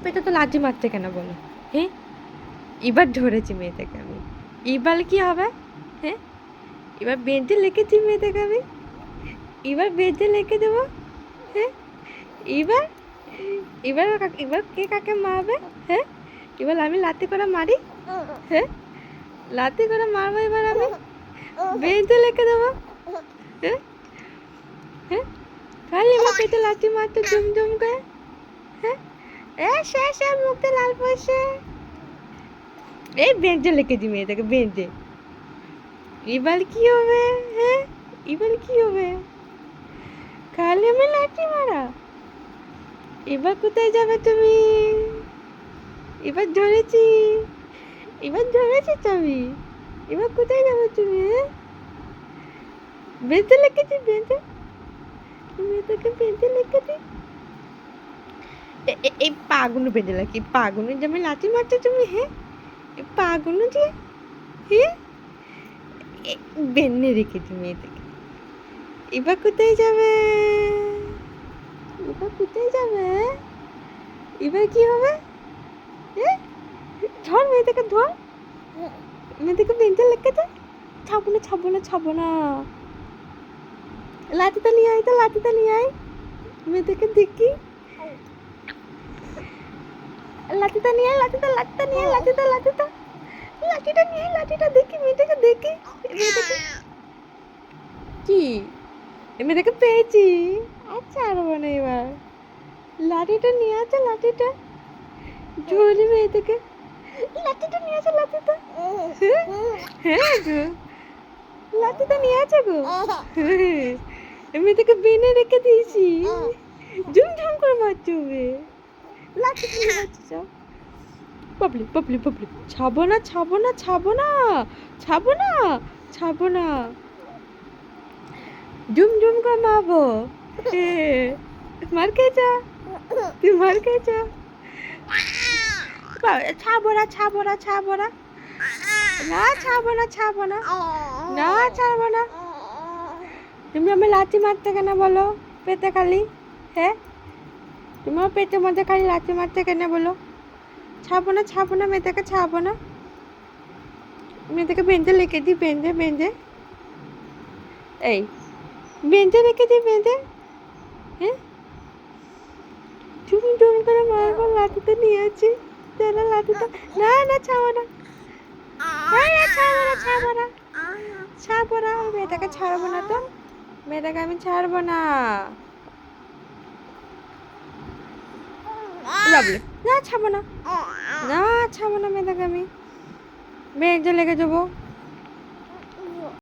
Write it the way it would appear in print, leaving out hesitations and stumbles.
পেটে তো লাথি মারছে কেন বলো? হ্যাঁ, এবার ধরেছি মেয়েটাকে আমি। এবার কি হবে? হ্যাঁ, এবার বেঁধে লেখেছি মেয়েটাকে আমি। এবার বেঁধে লিখে দেবো। হ্যাঁ, এবার এবার এবার কে কাকে মারবে? হ্যাঁ, এবার আমি লাথি করে মারি। হ্যাঁ, লাথি করে মারবো এবার আমি। বেঁধে লিখে দেবো। হ্যাঁ, হ্যাঁ, খালি আমার পেটে লাথি মারতে জুম করে। হ্যাঁ, শেষ মুখে লাল পয়সা। এই বেঁধে লিখেছি মেয়েটাকে, বেঁধে। এবার কি হবে? হ্যাঁ, এবার কি হবে? খালি আমি লাঠি মারা। এবার কোথায় যাবে তুমি? এবার ধরেছি, এবার ধরেছি তুমি। এবার কোথায় যাবে তুমি? হ্যাঁ, বেঁধে লেখেছি, বেঁধে। মেয়েটাকে বেঁধে লেখেছি। এই পাগুলো বেঁধে রাখি, পাগুলো যে আমি লাঠি মারছো তুমি। হ্যাঁ, এই পাগুলো দিয়ে। হ্যাঁ, বেঁধে রেখেছি মেয়েটাকে। এবার কোথায় যাবে? এবার কোথায় যাবে? এবার কি হবে? হ্যাঁ, ধর মেয়েটাকে, ধর মেয়েটাকে বেঁধে লেখেছে। ছাবো না। লাঠিটা নিয়ে আয়, তো লাঠিটা নিয়ে আয়। মেয়েটাকে দেখি। লাঠিটা নিয়ে আয়, লাঠিটা নিয়ে আয়, লাঠিটা নিয়ে আয়, লাঠিটা দেখি, মেয়েটাকে দেখি। মেয়েটাকে কি? মেয়েটাকে পেয়েছি। আচ্ছা, আর মানে এবার লাঠিটা নিয়ে আছে, লাঠিটা ঝোলি মেয়েটাকে। লাঠিটা নিয়ে আছে, লাঠিটা। হ্যাঁ গো, লাঠিটা নিয়ে আছে গো। মেয়েটাকে বেঁধে রেখে দিয়েছি। ঝুম করে মারছে হবে। লাঠি নিয়ে মারছে, যাও। বাবলি। ছাবো না। ঝুম করে মারবো। মার খেয়েছ? তুই মার খেয়েছ? ছাবো না। ছাবো না। তুমি আমি লাঠি মারতে কেন বলো? পেটে খালি। হ্যাঁ, তোমার পেটের মধ্যে খালি লাঠি মারতে কেন বলো? ছাবো না, মেয়েটাকে ছাবো না। মেয়েটাকে বেঁধে রেখে দিই, বেঁধে। এই বেঁধে রেখে দিই, বেঁধে। হ্যাঁ, ঝুম করে মারবো। লাঠিটা নিয়ে আছি, তাহলে লাঠিটা। না, ছাবো না। ছাড়বো না। মেয়েটাকে ছাড়বো না তো। মেয়েটাকে আমি ছাড়বো না। বাবলে, না ছাবো না। মেয়েটাকে আমি বেঁধে লেগে যাবো।